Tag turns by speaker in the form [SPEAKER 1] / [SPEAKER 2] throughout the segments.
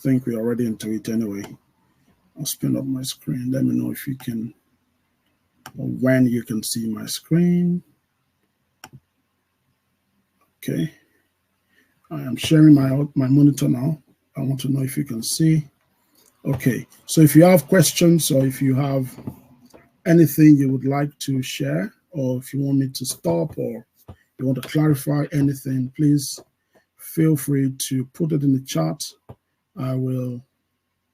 [SPEAKER 1] think we're already into it anyway. I'll spin up my screen. Let me know if you can, or when you can see my screen. Okay. I am sharing my monitor now. I want to know if you can see. Okay. So if you have questions or if you have anything you would like to share, or if you want me to stop or you want to clarify anything, please feel free to put it in the chat. I will,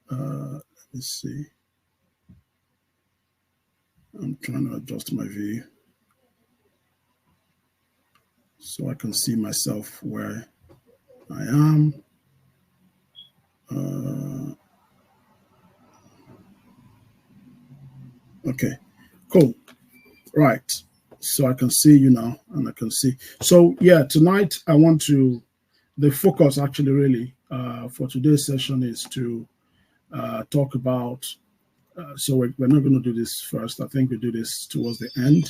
[SPEAKER 1] let me see. I'm trying to adjust my view so I can see myself where I am. Okay, cool. Right. So I can see you now, and I can see. So yeah, tonight I want to, the focus actually really for today's session is to talk about, so we're not going to do this first. I think we do this towards the end.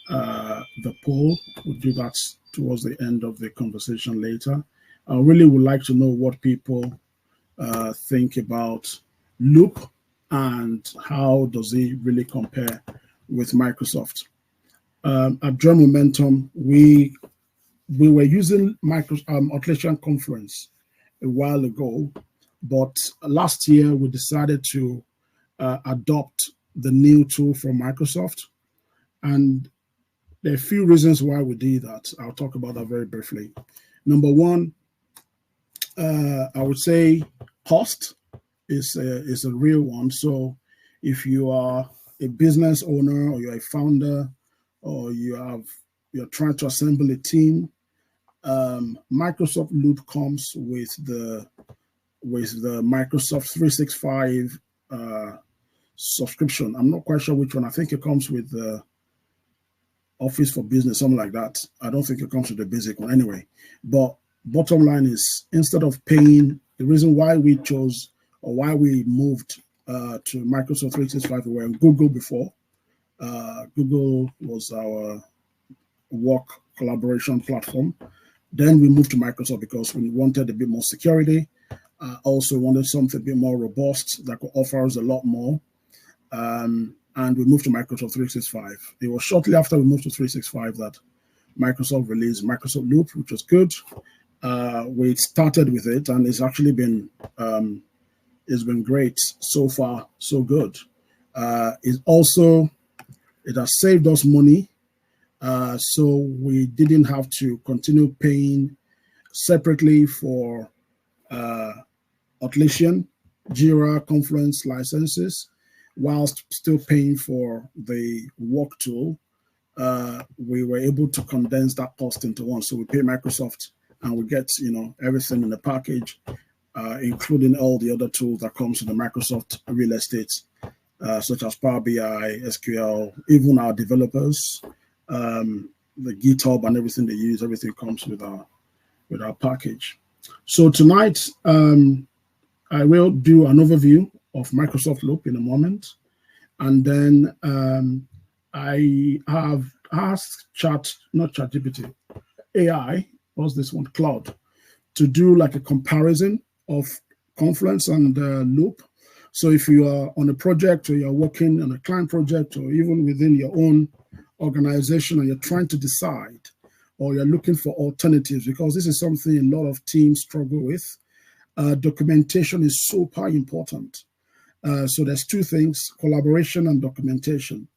[SPEAKER 1] The poll, we'll do that towards the end of the conversation later. I really would like to know what people think about Loop and how does it really compare with Microsoft. At Drum Momentum, we were using Atlassian Confluence a while ago, but last year we decided to adopt the new tool from Microsoft, and there are a few reasons why we did that. I'll talk about that very briefly. Number one, I would say cost is a real one. So if you are a business owner or you're a founder or you're trying to assemble a team, Microsoft Loop comes with the Microsoft 365 subscription. I'm not quite sure which one. I think it comes with the Office for Business, something like that. I don't think it comes with the basic one anyway. But bottom line is, instead of paying, the reason why we chose or why we moved to Microsoft 365, we were in Google before. Google was our work collaboration platform. Then we moved to Microsoft because we wanted a bit more security. Also wanted something a bit more robust that could offer us a lot more. And we moved to Microsoft 365. It was shortly after we moved to 365 that Microsoft released Microsoft Loop, which was good. We started with it, and it's actually been great so far, so good. It has saved us money, so we didn't have to continue paying separately for Atlassian, Jira, Confluence licenses, whilst still paying for the work tool. We were able to condense that cost into one. So we pay Microsoft and we get, everything in the package, including all the other tools that comes with the Microsoft real estate, such as Power BI, SQL, even our developers, the GitHub and everything they use, everything comes with our package. So tonight, I will do an overview of Microsoft Loop in a moment. And then I have asked ChatGPT, AI, what's this one, Cloud, to do like a comparison of Confluence and Loop. So if you are on a project or you're working on a client project or even within your own organization and you're trying to decide or you're looking for alternatives, because this is something a lot of teams struggle with, documentation is super important. So there's two things, collaboration and documentation.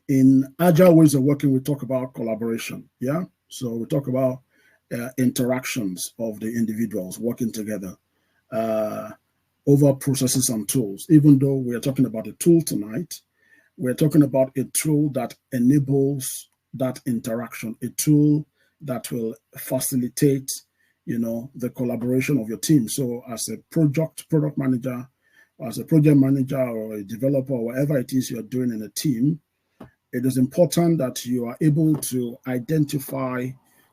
[SPEAKER 1] In agile ways of working, we talk about collaboration, yeah? So we talk about interactions of the individuals working together over processes and tools. Even though we're talking about a tool tonight, we're talking about a tool that enables that interaction, a tool that will facilitate the collaboration of your team. So as a product manager, as a project manager or a developer, or whatever it is you're doing in a team, it is important that you are able to identify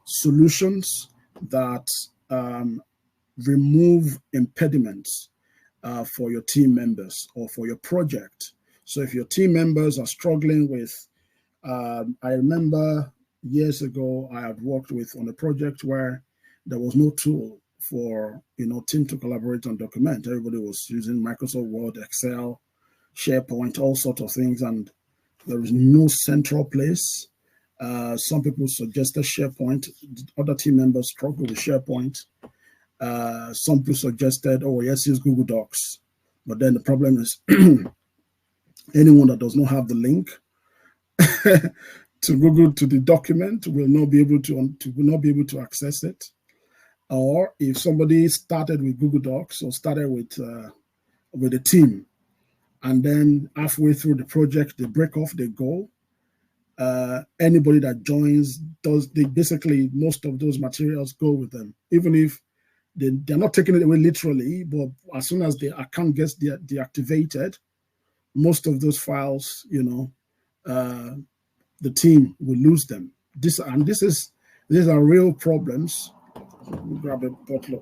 [SPEAKER 1] solutions that remove impediments for your team members or for your project. So if your team members are struggling with, I remember years ago, I had worked on a project where there was no tool for team to collaborate and document. Everybody was using Microsoft Word, Excel, SharePoint, all sorts of things, and there is no central place. Some people suggested SharePoint. Other team members struggled with SharePoint. Some people suggested, oh, yes, use Google Docs. But then the problem is anyone that does not have the link to Google, to the document, will not be able to access it. Or if somebody started with Google Docs or started with a team, and then halfway through the project they break off, they go. Anybody that joins basically most of those materials go with them, even if they're not taking it away literally. But as soon as the account gets deactivated, most of those files, the team will lose them. These are real problems. Let me grab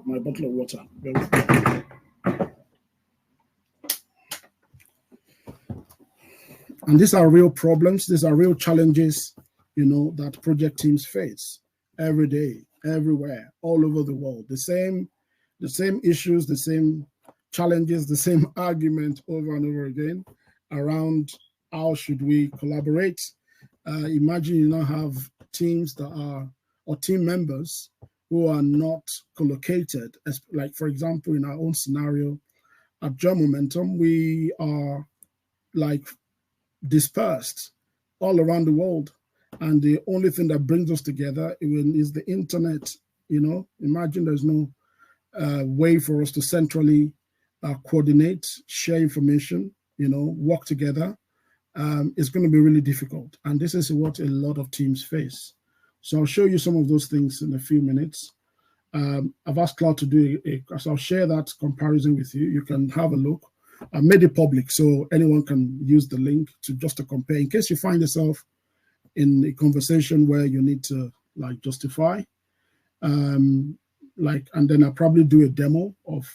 [SPEAKER 1] my bottle of water. And these are real problems. These are real challenges, that project teams face every day, everywhere, all over the world. The same issues, the same challenges, the same argument over and over again around how should we collaborate. Imagine you now have teams or team members who are not collocated. Like, for example, in our own scenario at Job Momentum, we are like dispersed all around the world. And the only thing that brings us together is the internet. Imagine there's no way for us to centrally coordinate, share information, work together. It's going to be really difficult. And this is what a lot of teams face. So I'll show you some of those things in a few minutes. I've asked Cloud to do so I'll share that comparison with you. You can have a look. I made it public so anyone can use the link to compare in case you find yourself in a conversation where you need to justify. And then I'll probably do a demo of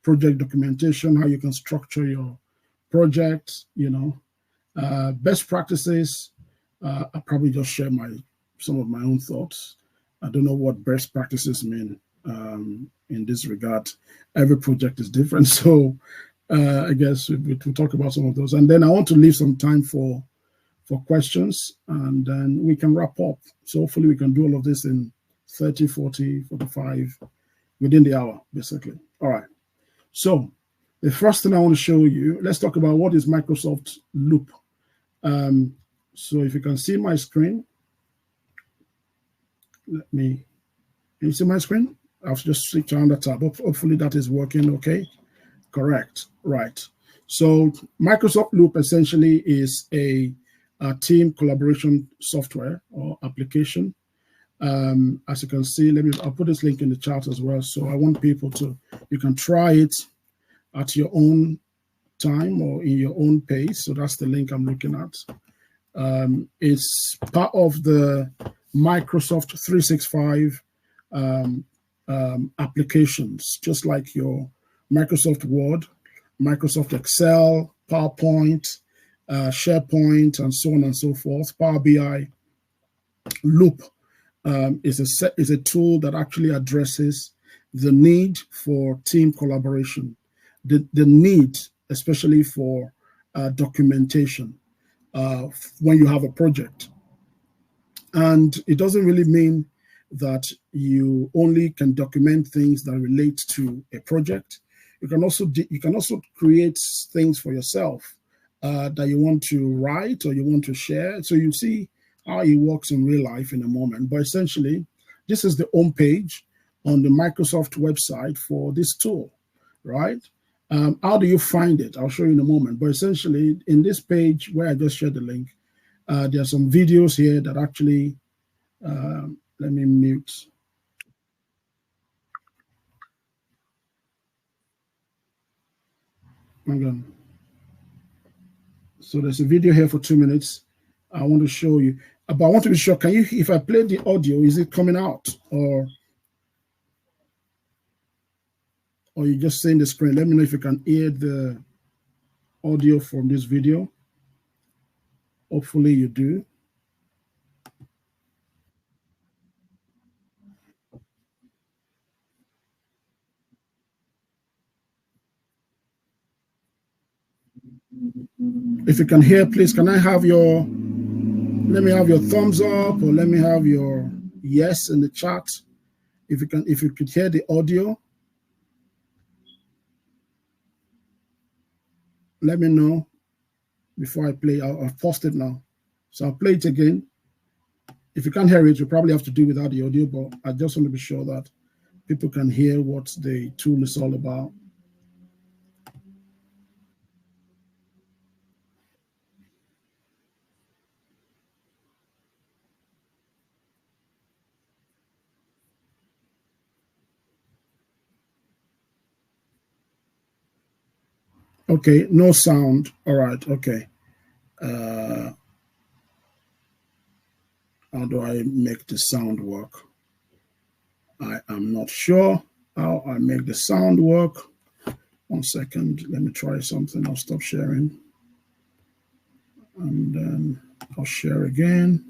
[SPEAKER 1] project documentation, how you can structure your project, best practices. I'll probably just share some of my own thoughts. I don't know what best practices mean in this regard. Every project is different. So I guess we'll talk about some of those. And then I want to leave some time for questions, and then we can wrap up. So hopefully we can do all of this in 30, 40, 45, within the hour, basically. All right. So the first thing I want to show you, let's talk about what is Microsoft Loop. So if you can see my screen, can you see my screen? I've just switched on the tab. Hopefully that is working okay. Correct. Right. So Microsoft Loop essentially is a team collaboration software or application. As you can see, I'll put this link in the chat as well. So I want people you can try it at your own time or in your own pace. So that's the link I'm looking at. It's part of the Microsoft 365 applications, just like your Microsoft Word, Microsoft Excel, PowerPoint, SharePoint, and so on and so forth. Power BI. Loop is a tool that actually addresses the need for team collaboration, the need especially for documentation when you have a project. And it doesn't really mean that you only can document things that relate to a project. You can also create things for yourself that you want to write or you want to share. So you see how it works in real life in a moment. But essentially, this is the home page on the Microsoft website for this tool, right? How do you find it? I'll show you in a moment. But essentially, in this page where I just shared the link, there are some videos here that actually, let me mute. Hang on. So there's a video here for 2 minutes. I want to show you, but I want to be sure, if I play the audio, is it coming out or you're just seeing the screen? Let me know if you can hear the audio from this video. Hopefully you do. If you can hear, please, can I have your, let me have your thumbs up, or let me have your yes in the chat. If you could hear the audio, let me know before I play. I've paused it now. So I'll play it again. If you can't hear it, you probably have to do without the audio, but I just want to be sure that people can hear what the tool is all about. Okay, no sound. All right, okay. How do I make the sound work? I am not sure how I make the sound work. 1 second, let me try something. I'll stop sharing. And then I'll share again.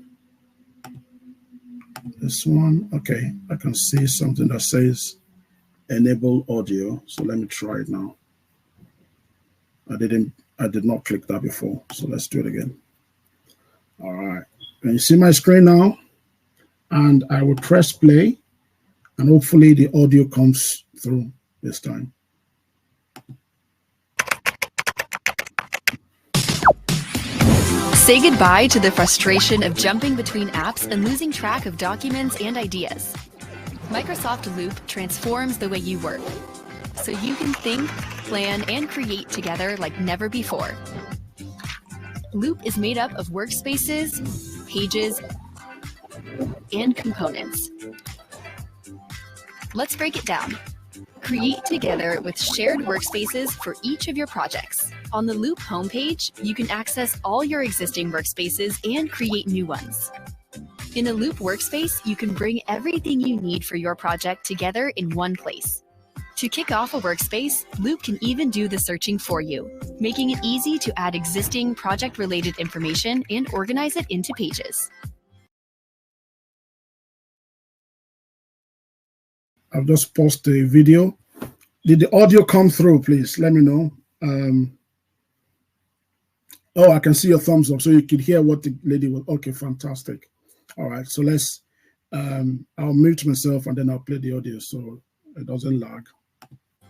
[SPEAKER 1] This one, okay, I can see something that says enable audio. So let me try it now. I did not click that before. So let's do it again. All right. Can you see my screen now? And I will press play, and hopefully the audio comes through this time.
[SPEAKER 2] Say goodbye to the frustration of jumping between apps and losing track of documents and ideas. Microsoft Loop transforms the way you work, so you can think, plan, and create together like never before. Loop is made up of workspaces, pages, and components. Let's break it down. Create together with shared workspaces for each of your projects. On the Loop homepage, you can access all your existing workspaces and create new ones. In a Loop workspace, you can bring everything you need for your project together in one place. To kick off a workspace, Loop can even do the searching for you, making it easy to add existing project-related information and organize it into pages.
[SPEAKER 1] I've just paused the video. Did the audio come through, please? Let me know. Oh, I can see your thumbs up, so you could hear what the lady was. Okay, fantastic. All right, so let's, I'll mute myself and then I'll play the audio so it doesn't lag.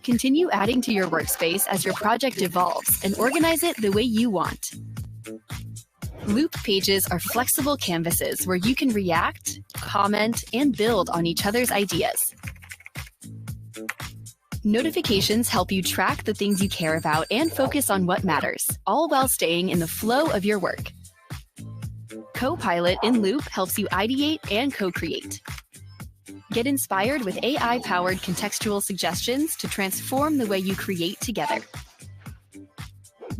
[SPEAKER 2] Continue adding to your workspace as your project evolves and organize it the way you want. Loop pages are flexible canvases where you can react, comment, and build on each other's ideas. Notifications help you track the things you care about and focus on what matters, all while staying in the flow of your work. Copilot in Loop helps you ideate and co-create. Get inspired with AI-powered contextual suggestions to transform the way you create together.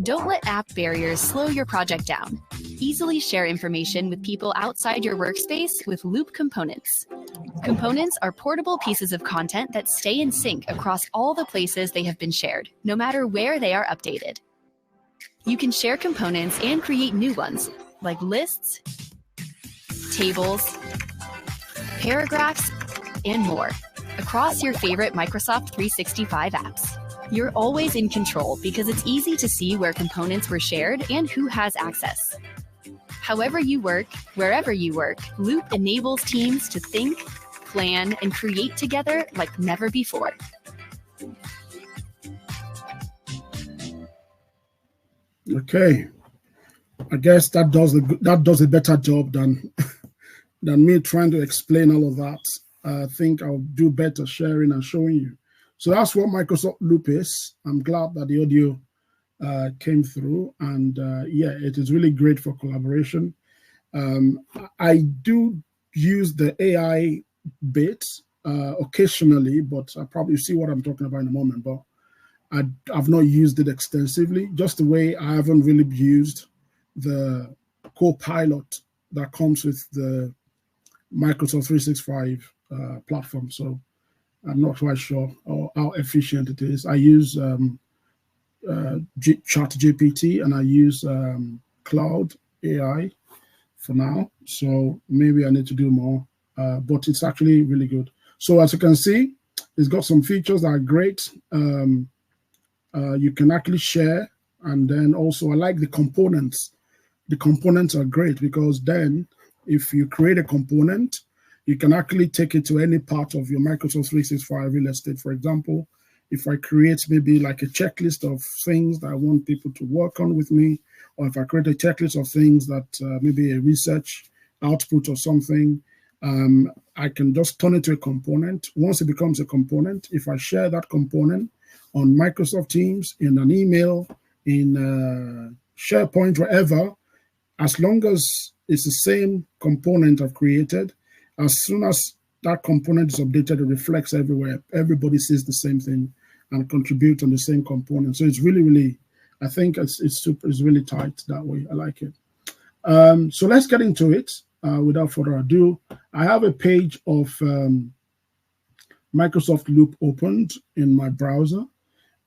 [SPEAKER 2] Don't let app barriers slow your project down. Easily share information with people outside your workspace with Loop components. Components are portable pieces of content that stay in sync across all the places they have been shared, no matter where they are updated. You can share components and create new ones, like lists, tables, paragraphs, and more, across your favorite Microsoft 365 apps. You're always in control because it's easy to see where components were shared and who has access. However you work, wherever you work, Loop enables teams to think, plan, and create together like never before.
[SPEAKER 1] Okay, I guess that does a better job than than me trying to explain all of that. I think I'll do better sharing and showing you. So that's what Microsoft Loop is. I'm glad that the audio came through, and yeah, it is really great for collaboration. I do use the AI bit occasionally, but I probably see what I'm talking about in a moment, but I've not used it extensively, just the way I haven't really used the Copilot that comes with the Microsoft 365 platform. So I'm not quite sure how efficient it is. I use ChatGPT and I use Cloud AI for now. So maybe I need to do more, but it's actually really good. So as you can see, it's got some features that are great. You can actually share And then also I like the components. The components are great because then if you create a component, you can actually take it to any part of your Microsoft 365 real estate. For example, if I create maybe like a checklist of things that I want people to work on with me, or if I create a checklist of things that maybe a research output or something, I can just turn it to a component. Once it becomes a component, if I share that component on Microsoft Teams, in an email, in SharePoint, wherever, as long as it's the same component I've created, as soon as that component is updated, it reflects everywhere. Everybody sees the same thing and contribute on the same component. So it's really, really, I think it's really tight that way. I like it. So let's get into it. Without further ado, I have a page of Microsoft Loop opened in my browser.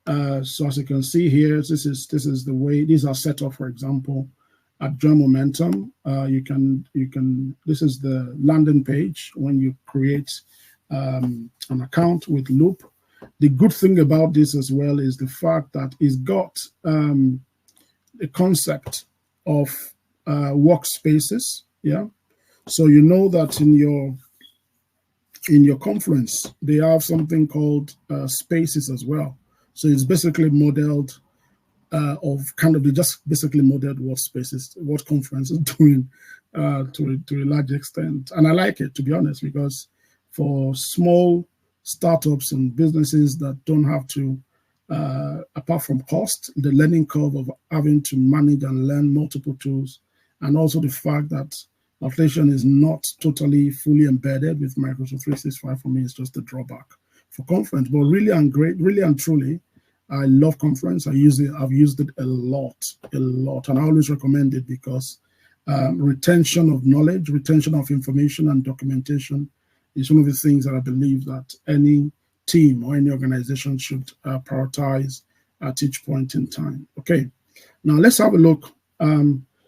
[SPEAKER 1] So as you can see here, this is the way these are set up. For example, at Join Momentum, this is the landing page when you create an account with Loop. The good thing about this as well is the fact that it's got the concept of workspaces. Yeah, so you know that in your Confluence they have something called spaces as well. So it's basically modeled they just basically modeled workspaces, what Confluence is doing to a large extent. And I like it, to be honest, because for small startups and businesses that don't have to, apart from cost, the learning curve of having to manage and learn multiple tools, and also the fact that Atlassian is not totally fully embedded with Microsoft 365, for me, is just a drawback for Confluence. But really and truly, I love Confluence. I've used it a lot, and I always recommend it because retention of knowledge, retention of information and documentation is one of the things that I believe that any team or any organization should prioritize at each point in time. Okay, now let's have a look.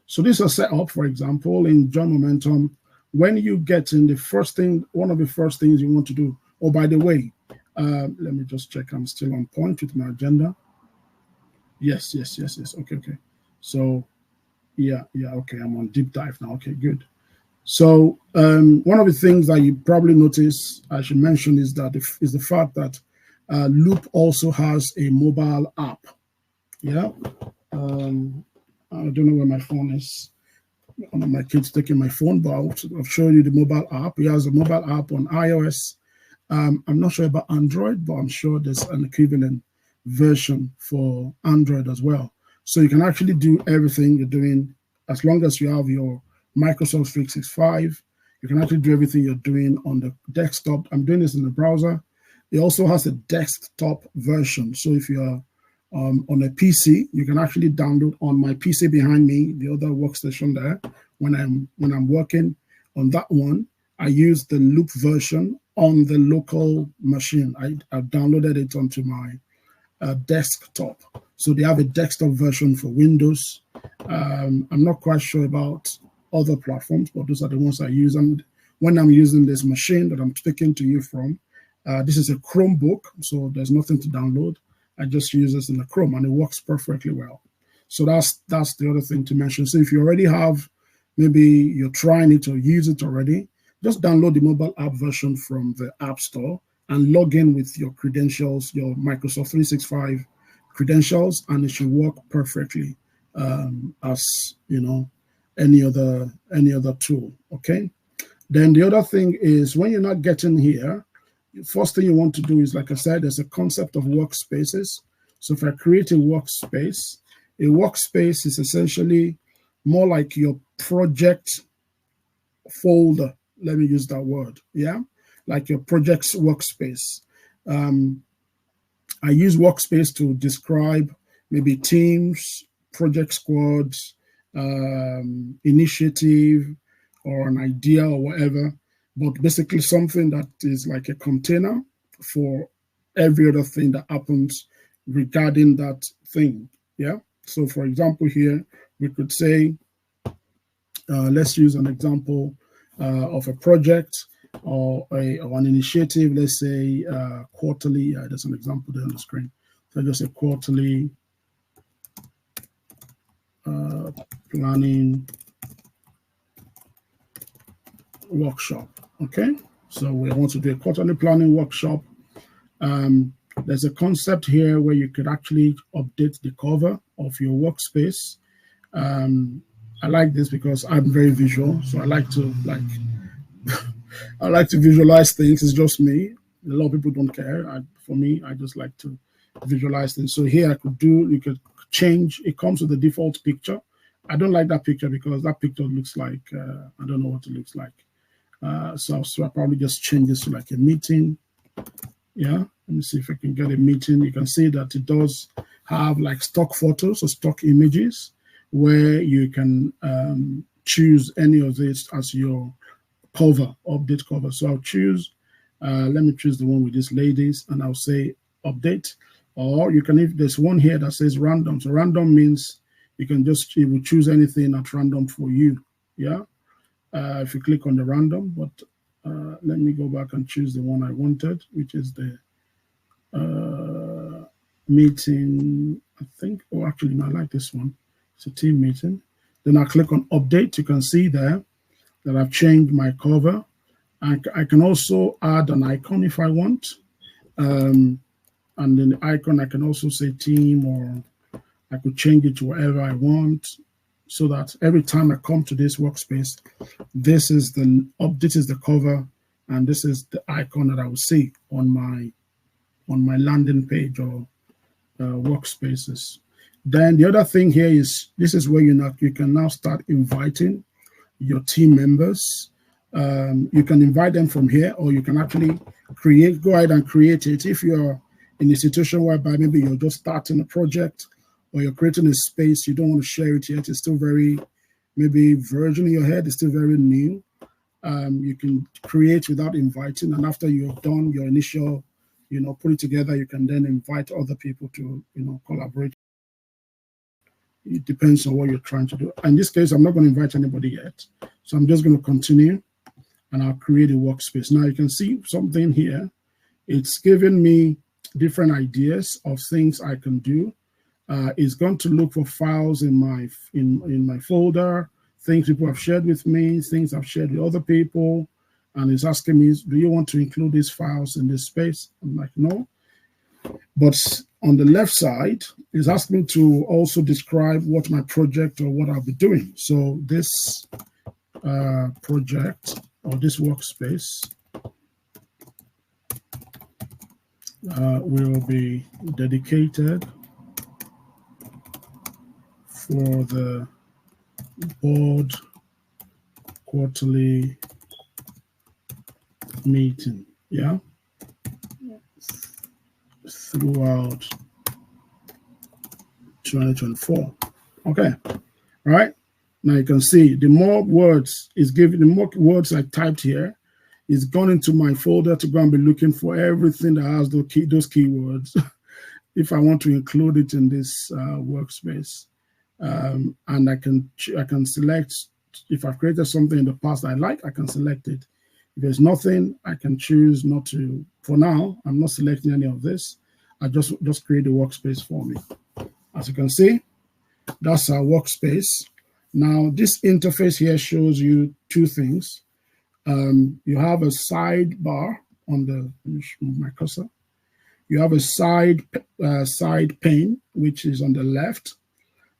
[SPEAKER 1] So this is set up, for example, in Join Momentum. When you get in, one of the first things you want to do, oh, by the way, let me just check I'm still on point with my agenda. Yes. Okay. So yeah, okay, I'm on deep dive now. Okay, good. So one of the things that you probably notice I should mention is the fact that Loop also has a mobile app. Yeah. I don't know where my phone is. My kid's taking my phone, but I'll show you the mobile app. He has a mobile app on iOS. I'm not sure about Android, but I'm sure there's an equivalent version for Android as well. So you can actually do everything you're doing as long as you have your Microsoft 365. You can actually do everything you're doing on the desktop. I'm doing this in the browser. It also has a desktop version. So if you're on a PC, you can actually download on my PC behind me, the other workstation there. When I'm working on that one, I use the Loop version on the local machine. I've downloaded it onto my desktop. So they have a desktop version for Windows. I'm not quite sure about other platforms, but those are the ones I use. And when I'm using this machine that I'm speaking to you from, this is a Chromebook, so there's nothing to download. I just use this in the Chrome, and it works perfectly well. So that's the other thing to mention. So if you already have, maybe you're trying it or use it already, just download the mobile app version from the App Store and log in with your credentials, your Microsoft 365 credentials, and it should work perfectly as any other tool. Okay. Then the other thing is when you're not getting here, the first thing you want to do is, like I said, there's a concept of workspaces. So if I create a workspace is essentially more like your project folder. Let me use that word. Yeah, like your project's workspace. I use workspace to describe maybe teams, project squads, initiative, or an idea or whatever, but basically something that is like a container for every other thing that happens regarding that thing. Yeah. So for example, here we could say, let's use an example of a project or an initiative. Let's say quarterly. There's an example there on the screen. So just a quarterly planning workshop. Okay, so we want to do a quarterly planning workshop. There's a concept here where you could actually update the cover of your workspace. I like this because I'm very visual, so I like to I like to visualize things. It's just me. A lot of people don't care. For me, I just like to visualize things. So here you could change. It comes with the default picture. I don't like that picture because that picture looks like, I don't know what it looks like. So I'll probably just change this to like a meeting. Yeah, let me see if I can get a meeting. You can see that it does have like stock photos or stock images where you can choose any of this as your cover, update cover. So I'll choose, let me choose the one with these ladies, and I'll say update. Or you can, if there's one here that says random. So random means you can just, it will choose anything at random for you. Yeah, if you click on the random, but let me go back and choose the one I wanted, which is the meeting, I think. Oh, actually, no, I like this one. It's a team meeting. Then I click on update. You can see there that I've changed my cover. I can also add an icon if I want. And then the icon, I can also say team, or I could change it to whatever I want, so that every time I come to this workspace, this is the cover, and this is the icon that I will see on my landing page or workspaces. Then the other thing here is, this is where you can now start inviting your team members. You can invite them from here, or you can actually go ahead and create it. If you're in a situation whereby maybe you're just starting a project, or you're creating a space, you don't want to share it yet, it's still very, maybe version in your head, it's still very new. You can create without inviting, and after you've done your initial, put it together, you can then invite other people to, collaborate. It depends on what you're trying to do. In this case, I'm not going to invite anybody yet. So I'm just going to continue, and I'll create a workspace. Now you can see something here. It's giving me different ideas of things I can do. It's going to look for files in my folder, things people have shared with me, things I've shared with other people. And it's asking me, do you want to include these files in this space? I'm like, no. But on the left side, it's asking me to also describe what my project or what I'll be doing. So this project or this workspace will be dedicated for the board quarterly meeting, yeah, throughout 2024. Okay, right. Now you can see the more words I typed here is gone into my folder to go and be looking for everything that has those keywords if I want to include it in this workspace. And I can select, if I've created something in the past I like, I can select it. If there's nothing, I can choose not to. For now, I'm not selecting any of this. I just create a workspace for me. As you can see, that's our workspace. Now, this interface here shows you two things. You have a sidebar on the, let me move my cursor. You have a side pane, which is on the left.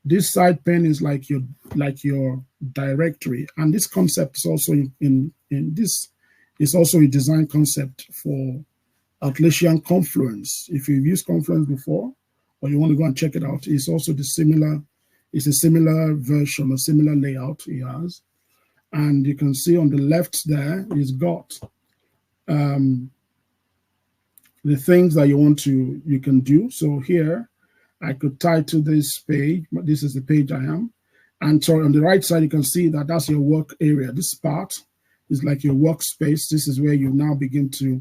[SPEAKER 1] This side pane is like your directory, and this concept is also in this is also a design concept for Atlassian Confluence. If you've used Confluence before, or you want to go and check it out, it's also a similar version, a similar layout it has. And you can see on the left there, it's got the things that you can do. So here, I could title this page, but this is the page I am. And so on the right side, you can see that that's your work area. This part is like your workspace. This is where you now begin to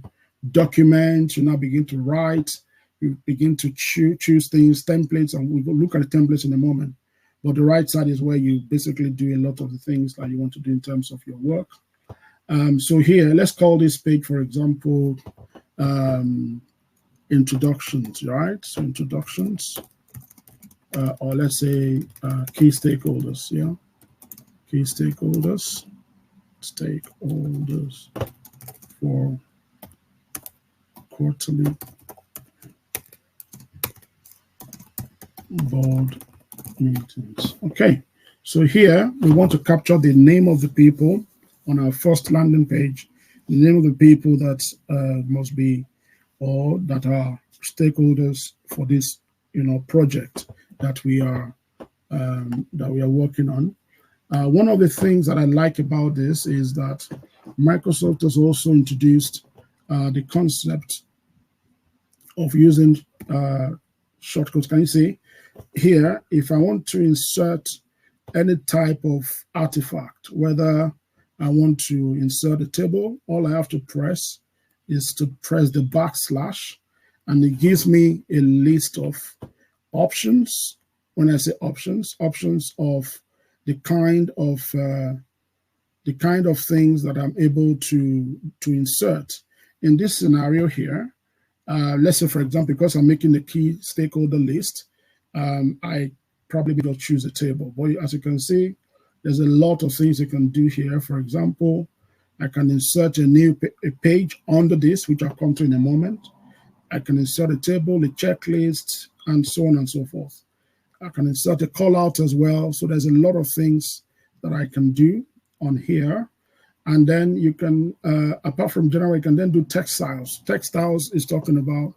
[SPEAKER 1] document, you now begin to write, you begin to choose things, templates, and we'll look at the templates in a moment. But the right side is where you basically do a lot of the things that you want to do in terms of your work. So here, let's call this page, for example, introductions, right? So introductions. or let's say key stakeholders. Yeah, key stakeholders for quarterly board meetings. Okay, so here we want to capture the name of the people on our first landing page, the name of the people that must be, or that are stakeholders for this, project that we are working on. One of the things that I like about this is that Microsoft has also introduced the concept of using shortcuts. Can you see here, if I want to insert any type of artifact, whether I want to insert a table, all I have to press is to press the backslash, and it gives me a list of options. When I say options of the kind of things that I'm able to insert. In this scenario here, let's say, for example, because I'm making a key stakeholder list, I probably will choose a table. But as you can see, there's a lot of things you can do here. For example, I can insert a page under this, which I'll come to in a moment. I can insert a table, a checklist, and so on and so forth. I can insert a call out as well. So there's a lot of things that I can do on here. And then you can, apart from general, you can then do text styles. Text styles is talking about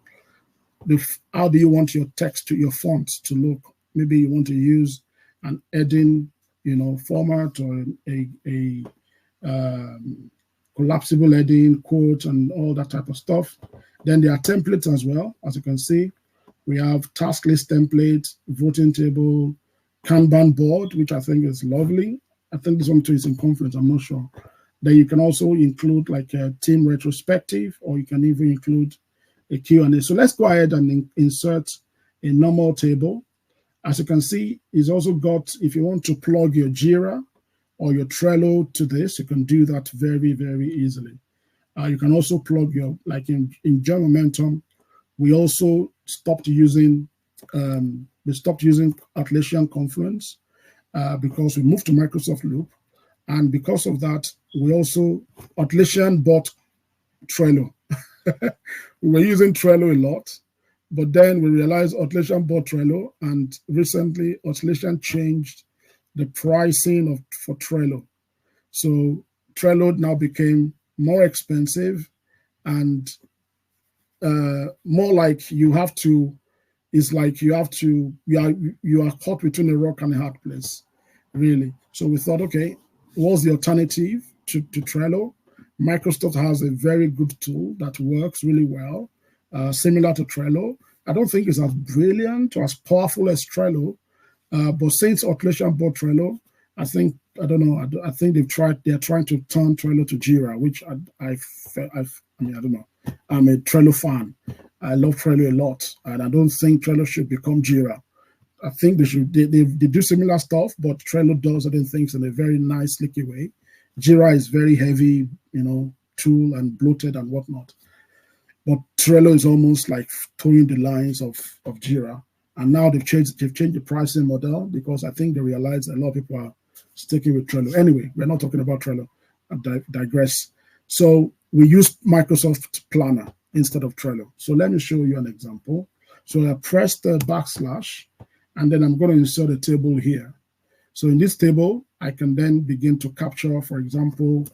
[SPEAKER 1] how do you want your text your font to look. Maybe you want to use an heading, format, or a collapsible heading, quote, and all that type of stuff. Then there are templates as well. As you can see, we have task list template, voting table, Kanban board, which I think is lovely. I think this one too is in Confluence, I'm not sure. Then you can also include like a team retrospective, or you can even include a Q&A. So let's go ahead and insert a normal table. As you can see, it's also got, if you want to plug your Jira or your Trello to this, you can do that very, very easily. You can also plug your, like in Join Momentum, we also stopped using Atlassian Confluence because we moved to Microsoft Loop. And because of that, we also, Atlassian bought Trello. We were using Trello a lot, but then we realized Atlassian bought Trello, and recently Atlassian changed the pricing for Trello. So Trello now became more expensive and more like you are caught between a rock and a hard place, really. So we thought, okay, what's the alternative to Trello? Microsoft has a very good tool that works really well, similar to Trello. I don't think it's as brilliant or as powerful as Trello, but since Atlassian bought Trello, I think they're trying to turn Trello to Jira, which I don't know. I'm a Trello fan. I love Trello a lot, and I don't think Trello should become Jira. I think they do similar stuff, but Trello does certain things in a very nice, slicky way. Jira is very heavy, tool and bloated and whatnot. But Trello is almost like towing the lines of Jira. And now they've changed the pricing model because I think they realize a lot of people are sticking with Trello. Anyway, we're not talking about Trello. I digress. So we use Microsoft Planner instead of Trello. So let me show you an example. So I press the backslash, and then I'm going to insert a table here. So in this table, I can then begin to capture, for example,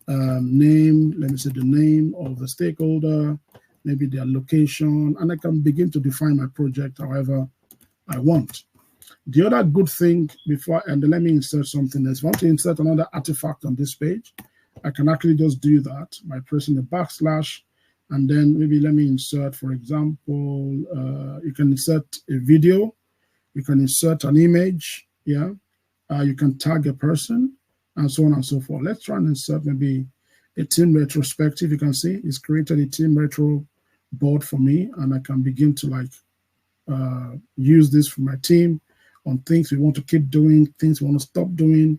[SPEAKER 1] name, let me say the name of the stakeholder, maybe their location, and I can begin to define my project however I want. The other good thing and then let me insert something else. If I want to insert another artifact on this page, I can actually just do that by pressing the backslash, and then maybe let me insert, for example, you can insert a video, you can insert an image, yeah. You can tag a person, and so on and so forth. Let's try and insert maybe a team retrospective. You can see it's created a team retro board for me, and I can begin to use this for my team on things we want to keep doing, things we want to stop doing,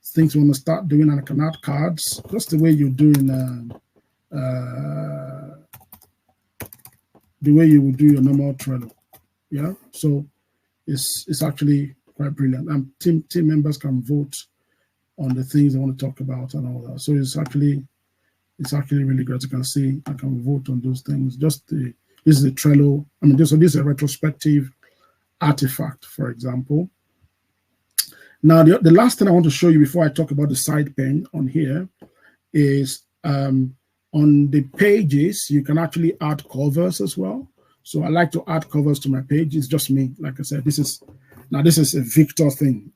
[SPEAKER 1] things we want to start doing, and I can add cards, just the way you do in the way you would do your normal Trello. Yeah, so it's actually quite brilliant. And team members can vote on the things they want to talk about and all that. So it's actually really great. You can see I can vote on those things. This is a Trello. I mean, this is a retrospective artifact, for example. Now, the last thing I want to show you before I talk about the side pane on here is on the pages, you can actually add covers as well. So I like to add covers to my page. It's just me. Like I said, this is a Victor thing.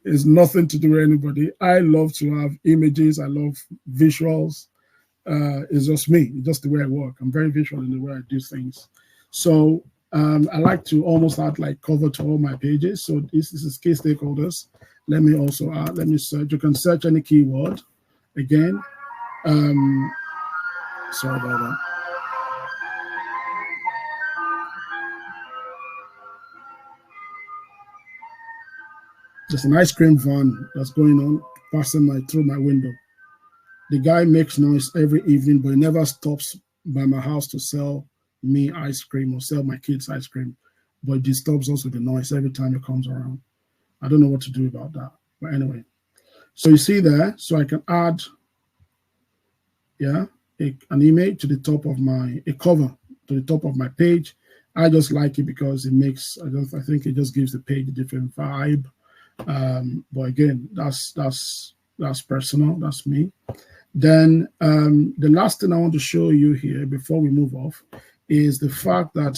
[SPEAKER 1] It's nothing to do with anybody. I love to have images. I love visuals. It's just me. It's just the way I work. I'm very visual in the way I do things. So I like to almost add like cover to all my pages. So this is key stakeholders. Let me also add, let me search. You can search any keyword. Again, sorry about that. There's an ice cream van that's going on, passing through my window. The guy makes noise every evening, but he never stops by my house to sell me ice cream or sell my kids ice cream. But it disturbs us with the noise every time he comes around. I don't know what to do about that. But anyway, so you see there, so I can add, an image to the top of a cover to the top of my page. I just like it because it makes, I think it just gives the page a different vibe. But again, that's personal, that's me. Then the last thing I want to show you here before we move off is the fact that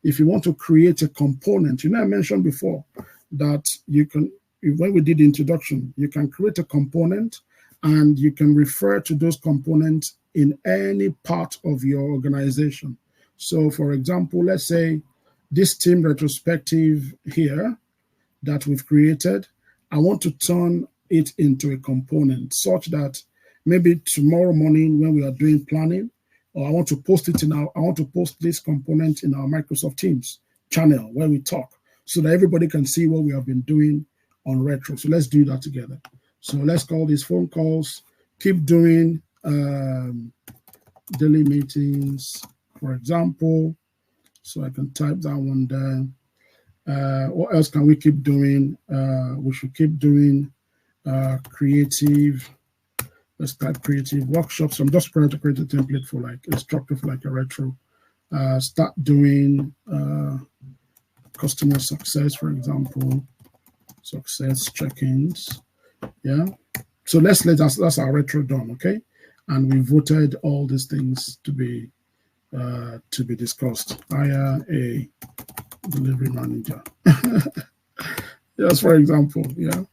[SPEAKER 1] if you want to create a component, I mentioned before that you can, when we did the introduction, you can create a component and you can refer to those components in any part of your organization. So for example, let's say this team retrospective here that we've created, I want to turn it into a component such that maybe tomorrow morning when we are doing planning, or I want to post this component in our Microsoft Teams channel where we talk so that everybody can see what we have been doing on Retro. So let's do that together. So let's call these phone calls, keep doing daily meetings, for example. So I can type that one there. What else can we keep doing? We should keep doing creative. Let's type creative workshops. So I'm just trying to create a template for like a structure for like a retro. Start doing customer success, for example, success check-ins. Yeah. So that's our retro done, okay? And we voted all these things to be discussed. Hire a delivery manager. Just for example, yeah.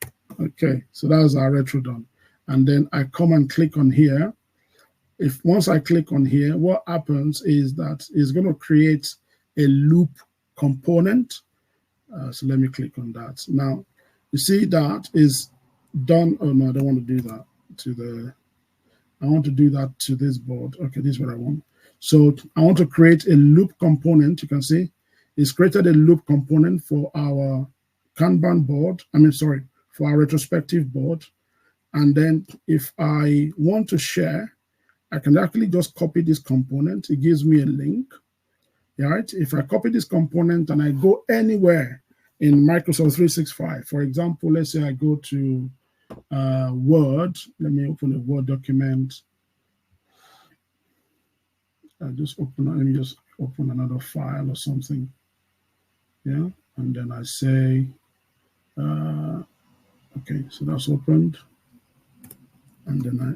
[SPEAKER 1] Okay, so that's our retro done. And then I come and click on here. Once I click on here, what happens is that it's going to create a loop component. So let me click on that. Now, you see that is done. Oh no, I don't want to do that I want to do that to this board. Okay, this is what I want. So I want to create a loop component. You can see it's created a loop component for our Kanban board. For our retrospective board. And then if I want to share, I can actually just copy this component. It gives me a link. All right. If I copy this component and I go anywhere in Microsoft 365, for example, let's say I go to Word. Let me open a Word document. Let me just open another file or something. Yeah. And then I say, okay, so that's opened. And then I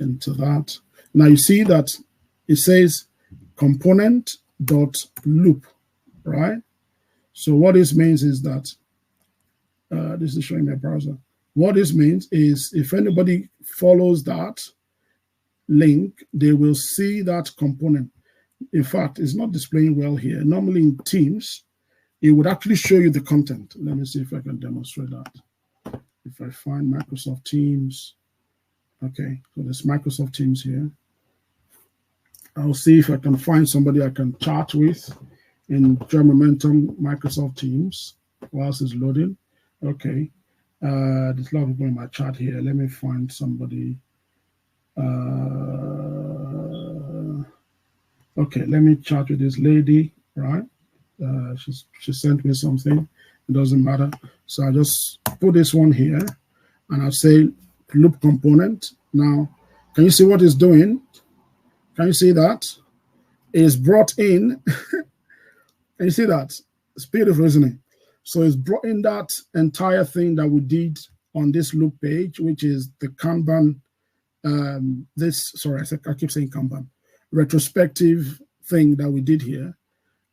[SPEAKER 1] enter that. Now you see that it says component.loop, right? So what this means is that, this is showing my browser. What this means is if anybody follows that link, they will see that component. In fact, it's not displaying well here. Normally in Teams, it would actually show you the content. Let me see if I can demonstrate that. If I find Microsoft Teams, okay, so there's Microsoft Teams here. I'll see if I can find somebody I can chat with in Join Momentum Microsoft Teams whilst it's loading. Okay, there's a lot of people in my chat here. Let me find somebody. Okay, let me chat with this lady, right? She sent me something. It doesn't matter. So I just put this one here, and I'll say loop component. Now, can you see what it's doing? Can you see that? It's brought in. Can you see that? It's beautiful, isn't it? So it's brought in that entire thing that we did on this loop page, which is the Kanban. I keep saying Kanban. Retrospective thing that we did here,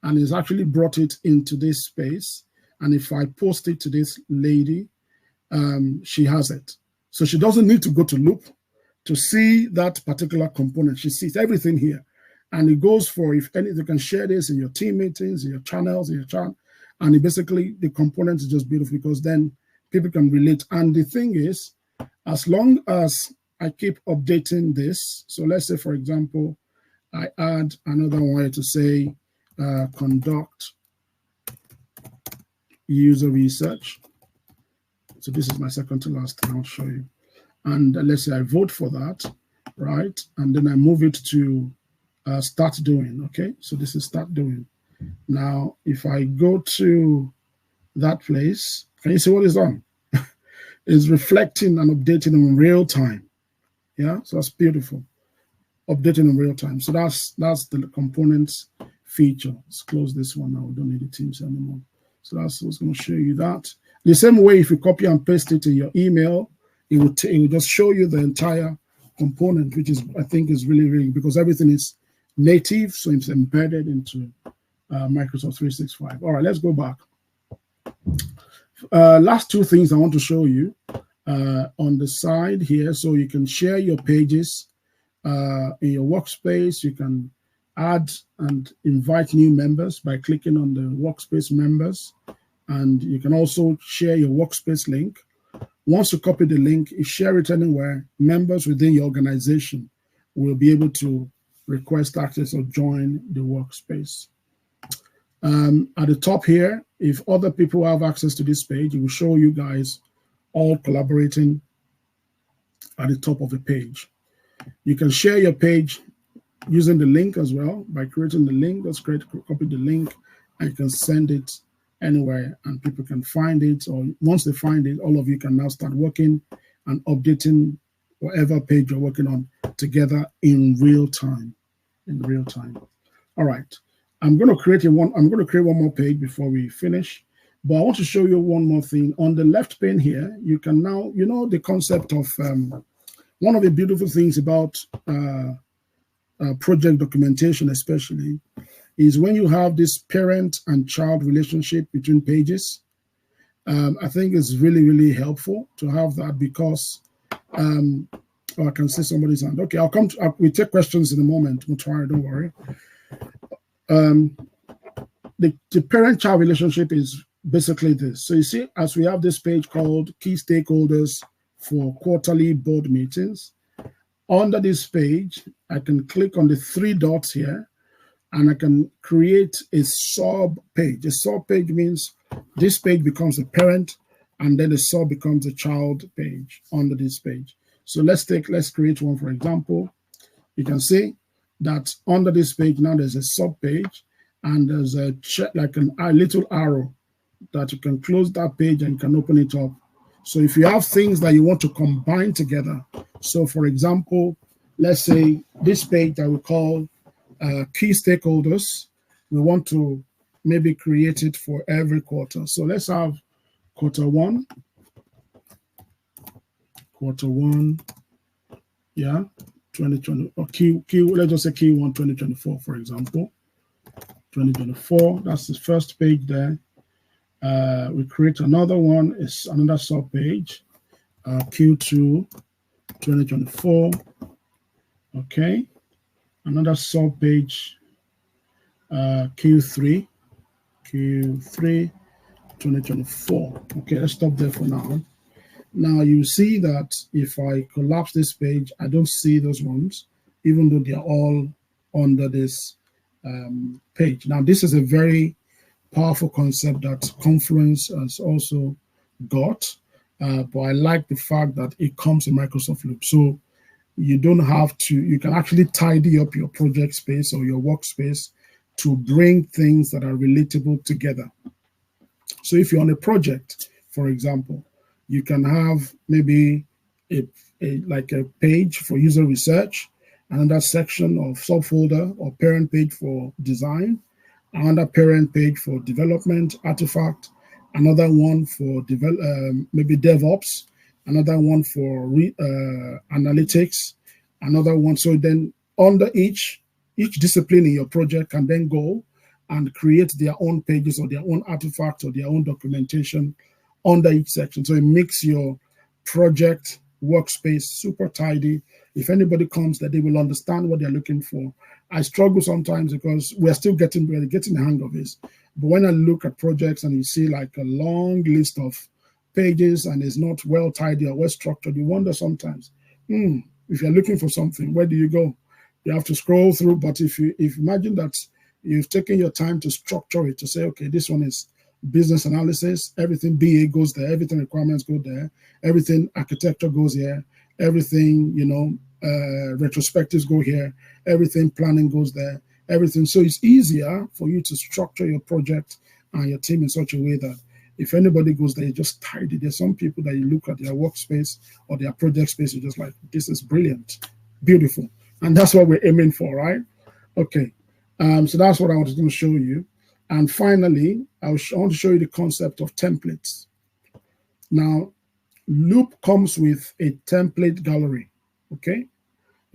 [SPEAKER 1] and it's actually brought it into this space. And if I post it to this lady, she has it. So she doesn't need to go to loop to see that particular component. She sees everything here. And it goes for, if any, you can share this in your team meetings, in your channels, in your chat. And basically, the component is just beautiful because then people can relate. And the thing is, as long as I keep updating this, so let's say, for example, I add another one to say, conduct user research. So this is my second to last thing I'll show you. And let's say I vote for that, right? And then I move it to start doing, okay? So this is start doing. Now, if I go to that place, can you see what is on? It's reflecting and updating in real time. Yeah, so that's beautiful. Updating in real time. So that's the components feature. Let's close this one now. We don't need the teams anymore. So that's what's going to show you that. The same way, if you copy and paste it in your email, it will just show you the entire component, which is, I think, is really, really, because everything is native, so it's embedded into Microsoft 365. All right, let's go back. Last two things I want to show you on the side here, so you can share your pages in your workspace. You can add and invite new members by clicking on the workspace members, and you can also share your workspace link. Once you copy the link, you share it anywhere, members within your organization will be able to request access or join the workspace. At the top here, if other people have access to this page, it will show you guys all collaborating at the top of the page. You can share your page using the link as well by creating the link. Let's copy the link, and you can send it anywhere and people can find it. Or once they find it, all of you can now start working and updating whatever page you're working on together in real time. All right. I'm going to create one more page before we finish, but I want to show you one more thing. On the left pane here, you can now, the concept of one of the beautiful things about project documentation, especially, is when you have this parent and child relationship between pages. I think it's really, really helpful to have that because, I can see somebody's hand. Okay, we take questions in a moment. We'll try, don't worry. The parent-child relationship is basically this. So you see, as we have this page called Key Stakeholders for Quarterly Board Meetings, under this page, I can click on the three dots here, and I can create a sub-page. A sub-page means this page becomes a parent, and then the sub becomes a child page under this page. So let's create one, for example. You can see that under this page now there's a sub-page, and there's a little arrow that you can close that page and you can open it up. So if you have things that you want to combine together, so for example, let's say this page that we call Key Stakeholders, we want to maybe create it for every quarter. So let's have quarter one, yeah, 2020, or let's just say Q1 2024, for example. 2024, that's the first page there. We create another one, it's another sub page, Q2 2024. Okay, another sub page, Q3 2024. Okay, let's stop there for now. Now you see that if I collapse this page, I don't see those ones, even though they are all under this page. Now this is a very powerful concept that Confluence has also got, but I like the fact that it comes in Microsoft Loop. So you don't have to, you can actually tidy up your project space or your workspace to bring things that are relatable together. So if you're on a project, for example, you can have maybe like a page for user research, another section of subfolder or parent page for design, another parent page for development, artifact, another one for maybe DevOps, another one for analytics, another one. So then under each discipline in your project can then go and create their own pages or their own artifacts or their own documentation under each section. So it makes your project workspace super tidy. If anybody comes, that they will understand what they're looking for. I struggle sometimes because we're getting the hang of this. But when I look at projects and you see like a long list of pages and it's not well tidy or well structured, you wonder sometimes, if you're looking for something, where do you go? You have to scroll through. But if you imagine that you've taken your time to structure it, to say, okay, this one is business analysis, everything BA goes there, everything requirements go there, everything architecture goes here, everything, retrospectives go here, everything planning goes there, everything. So it's easier for you to structure your project and your team in such a way that if anybody goes there, you just tidy. There's some people that you look at their workspace or their project space, you're just like, this is brilliant, beautiful. And that's what we're aiming for, right? Okay. So that's what I was going to show you. And finally, I want to show you the concept of templates. Now, Loop comes with a template gallery, okay?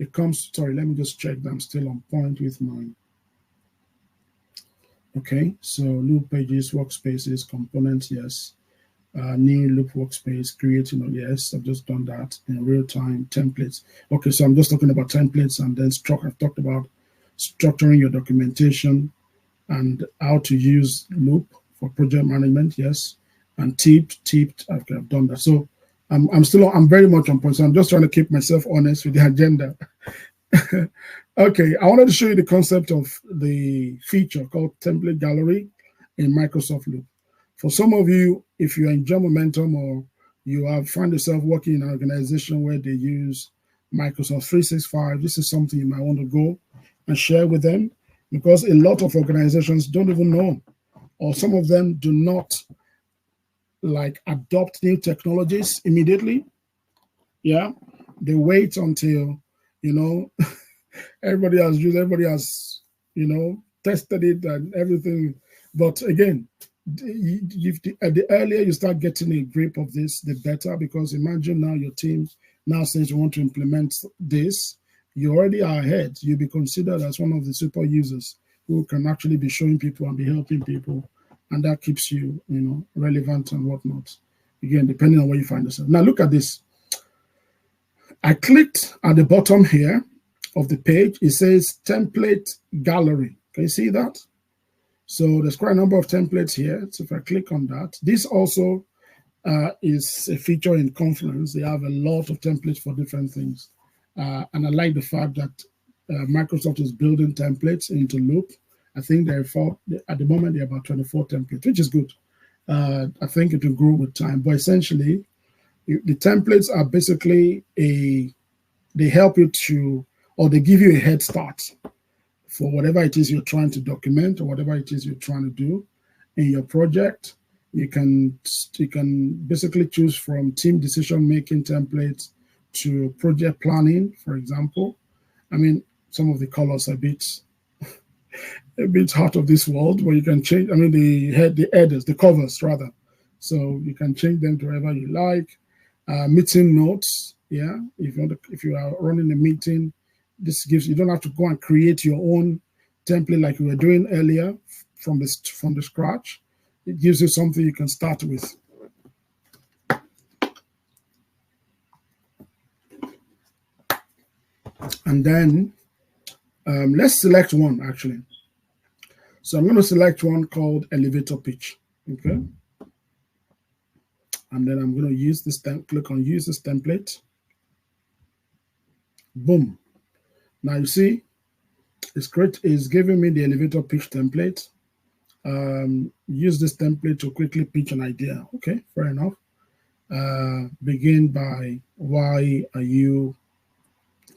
[SPEAKER 1] It comes, sorry, let me just check that I'm still on point with mine. Okay, so Loop pages, workspaces, components, yes. New Loop workspace, creating, yes, I've just done that in real time, templates. Okay, so I'm just talking about templates and then I've talked about structuring your documentation and how to use Loop for project management, yes. And tipped, I've done that. So I'm very much on point. So I'm just trying to keep myself honest with the agenda. Okay, I wanted to show you the concept of the feature called Template Gallery in Microsoft Loop. For some of you, if you're in Job Momentum or you have found yourself working in an organization where they use Microsoft 365, this is something you might want to go and share with them, because a lot of organizations don't even know, or some of them do not like adopt new technologies immediately. Yeah, they wait until, everybody has, tested it and everything. But again, the earlier you start getting a grip of this, the better, because imagine now your team now says you want to implement this, you already are ahead. You'll be considered as one of the super users who can actually be showing people and be helping people. And that keeps you, relevant and whatnot. Again, depending on where you find yourself. Now look at this. I clicked at the bottom here of the page. It says template gallery. Can you see that? So there's quite a number of templates here. So if I click on that, this also is a feature in Confluence. They have a lot of templates for different things. And I like the fact that Microsoft is building templates into Loop. I think at the moment, they're about 24 templates, which is good. I think it will grow with time. But essentially, the templates are basically they help you to, or they give you a head start for whatever it is you're trying to document or whatever it is you're trying to do in your project. You can basically choose from team decision-making templates to project planning, for example. I mean, some of the colors are a bit out of this world, but you can change, the headers, the covers rather. So you can change them to wherever you like. Meeting notes, yeah. If you are running a meeting, this gives, you don't have to go and create your own template like we were doing earlier from the scratch. It gives you something you can start with. And then let's select one actually. So I'm going to select one called elevator pitch. Okay. And then I'm going to use this, click on use this template. Boom. Now you see, it's giving me the elevator pitch template. Use this template to quickly pitch an idea. Okay, fair enough. Begin by why are you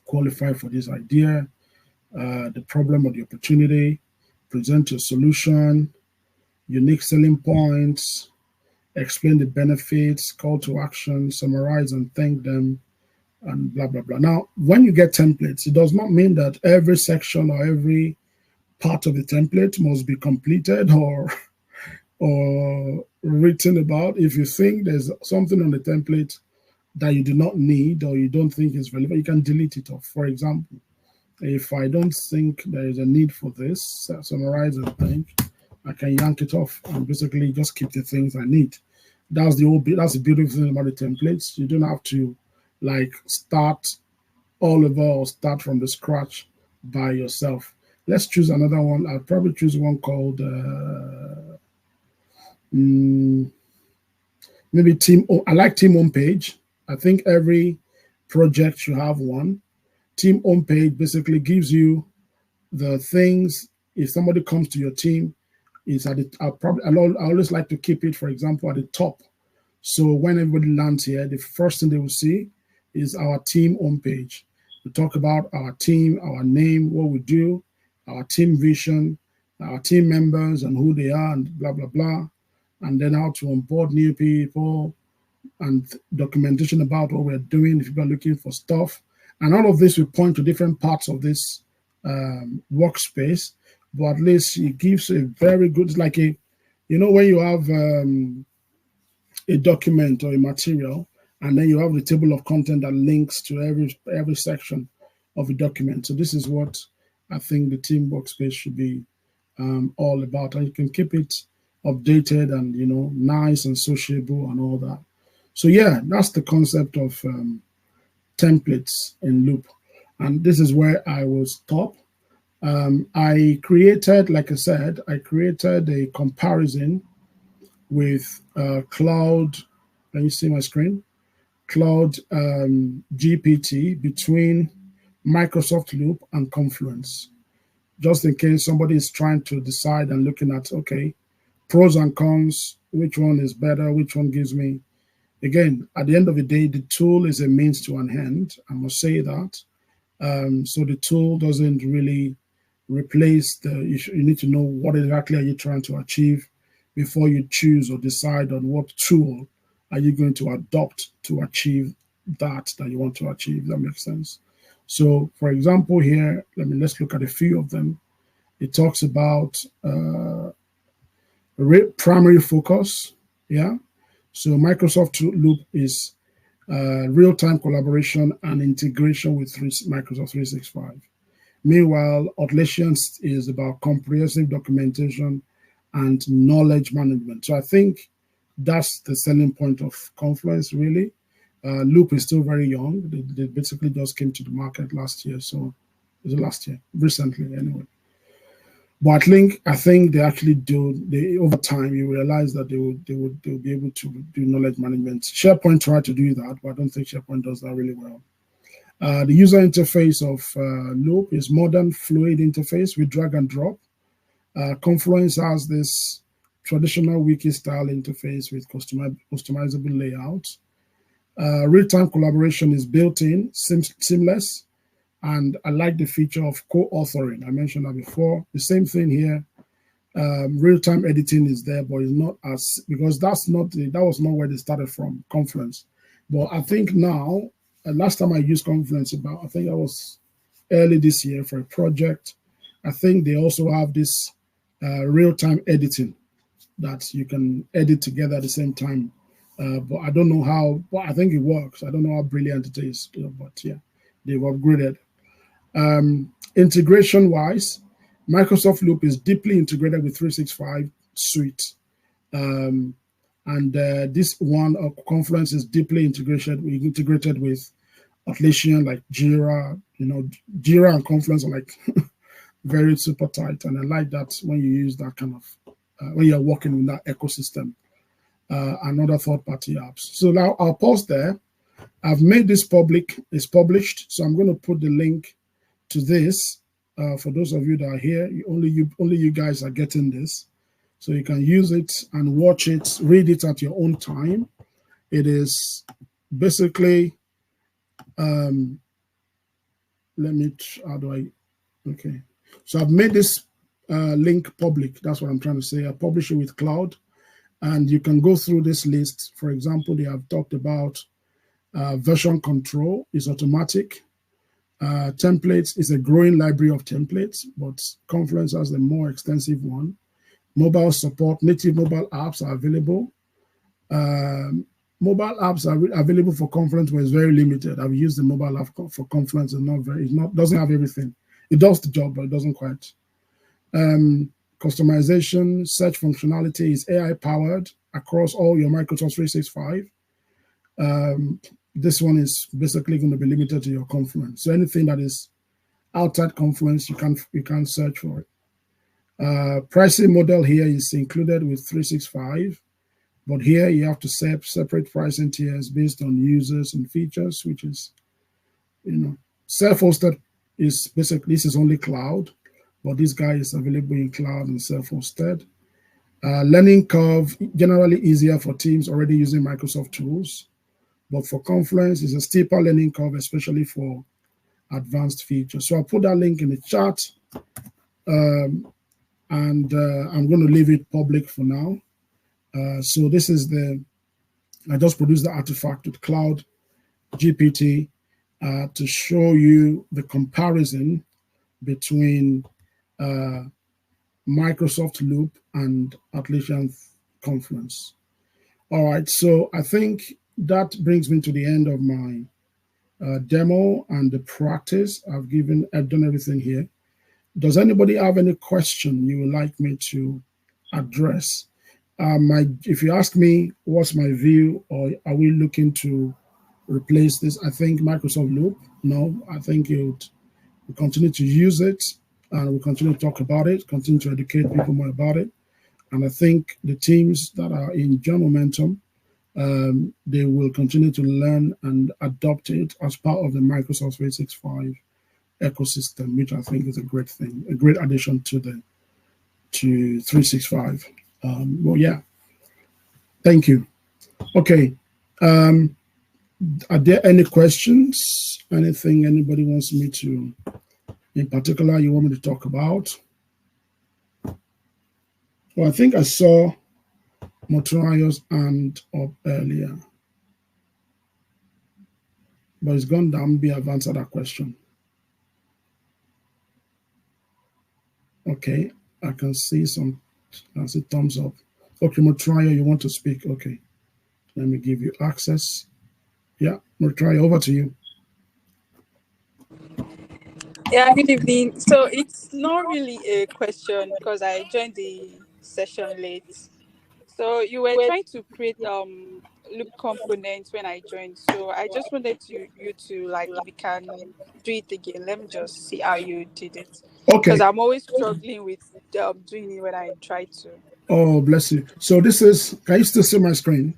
[SPEAKER 1] qualified for this idea, the problem or the opportunity, present your solution, unique selling points, explain the benefits, call to action, summarize and thank them, and blah, blah, blah. Now, when you get templates, it does not mean that every section or every part of the template must be completed or written about. If you think there's something on the template that you do not need or you don't think is relevant, you can delete it off. For example, if I don't think there is a need for this, summarize and thank, I can yank it off and basically just keep the things I need. That's the beautiful thing about the templates. You don't have to like start all over or start from the scratch by yourself. Let's choose another one. I'll probably choose one called maybe team. I like team homepage. I think every project should have one. Team homepage basically gives you the things. If somebody comes to your team, is at it. I always like to keep it, for example, at the top. So when everybody lands here, the first thing they will see is our team homepage. We talk about our team, our name, what we do, our team vision, our team members and who they are, and blah, blah, blah. And then how to onboard new people and documentation about what we're doing if people are looking for stuff. And all of this will point to different parts of this workspace, but at least it gives a very good, it's like a, you know, when you have a document or a material, and then you have the table of content that links to every section of a document. So this is what I think the team workspace should be all about. And you can keep it updated and, you know, nice and sociable and all that. So yeah, that's the concept of templates in Loop. And this is where I will stop. I created, like I said, I created a comparison with Cloud. Can you see my screen? Cloud GPT between Microsoft Loop and Confluence, just in case somebody is trying to decide and looking at, okay, pros and cons, which one is better, which one gives me. Again, at the end of the day, the tool is a means to an end. I must say that. So the tool doesn't really replace you need to know what exactly are you trying to achieve before you choose or decide on what tool are you going to adopt to achieve that you want to achieve. That makes sense. So for example here, let's look at a few of them. It talks about primary focus. Yeah. So Microsoft Loop is real-time collaboration and integration with Microsoft 365. Meanwhile, Atlassian is about comprehensive documentation and knowledge management. So I think that's the selling point of Confluence, really. Loop is still very young. They basically just came to the market last year. So is it last year? Recently, anyway. But I think they actually do. Over time, you realize that they'll be able to do knowledge management. SharePoint tried to do that, but I don't think SharePoint does that really well. The user interface of Loop is modern, fluid interface with drag and drop. Confluence has this traditional wiki-style interface with customizable layouts. Real-time collaboration is built-in, seamless, and I like the feature of co-authoring. I mentioned that before. The same thing here. Real-time editing is there, but it's not because that was not where they started from, Confluence. But I think now, last time I used Confluence I think that was early this year for a project. I think they also have this real-time editing that you can edit together at the same time. But I don't know how, but I think it works. I don't know how brilliant it is, but yeah, they've upgraded. Integration-wise, Microsoft Loop is deeply integrated with 365 Suite. And this one, Confluence, is deeply integrated with Atlassian, like Jira. You know, Jira and Confluence are like very super tight. And I like that when you use that kind of, when you're working with that ecosystem and other third-party apps. So now I'll pause there. I've made this public. It's published. So I'm going to put the link to this for those of you that are here. Only you guys are getting this. So you can use it and watch it, read it at your own time. It is basically, how do I, okay. So I've made this link public. That's what I'm trying to say. I publish it with Cloud. And you can go through this list. For example, they have talked about version control is automatic. Templates is a growing library of templates, but Confluence has a more extensive one. Mobile support, native mobile apps are available. Mobile apps are available for Confluence, but it's very limited. I've used the mobile app for Confluence, and doesn't have everything. It does the job, but it doesn't quite. Customization, search functionality is AI powered across all your Microsoft 365. This one is basically going to be limited to your Confluence. So anything that is outside Confluence, you can search for it. Pricing model here is included with 365, but here you have to separate pricing tiers based on users and features, which is, self-hosted is basically, this is only cloud, but this guy is available in cloud and self-hosted. Learning curve, generally easier for teams already using Microsoft tools. But for Confluence, it's a steeper learning curve, especially for advanced features. So I'll put that link in the chat. And I'm going to leave it public for now. So this is I just produced the artifact with Cloud GPT to show you the comparison between Microsoft Loop and Atlassian Confluence. All right, so I think that brings me to the end of my demo and the practice. I've done everything here. Does anybody have any question you would like me to address? If you ask me what's my view, or are we looking to replace this, I think Microsoft Loop, no, I think we'll continue to use it, and we'll continue to talk about it, continue to educate people more about it. And I think the teams that are in Join Momentum, they will continue to learn and adopt it as part of the Microsoft 365 ecosystem, which I think is a great thing, a great addition to 365. Well, yeah, thank you. Okay, are there any questions? Anything anybody wants me to, in particular, you want me to talk about? Well, I think I saw Motorayo's hand up earlier, but it's gone down. Maybe I've answered that question. Okay, I can see I see thumbs up. Okay, Motorayo, you want to speak? Okay, let me give you access. Yeah, Motorayo, over to you.
[SPEAKER 3] Yeah, good evening. So it's not really a question because I joined the session late. So you were trying to create loop components when I joined. So I just wanted you to, like, if you can do it again. Let me just see how you did it.
[SPEAKER 1] Okay.
[SPEAKER 3] Because I'm always struggling with doing it when I try to.
[SPEAKER 1] Oh, bless you. So this is, can you still see my screen?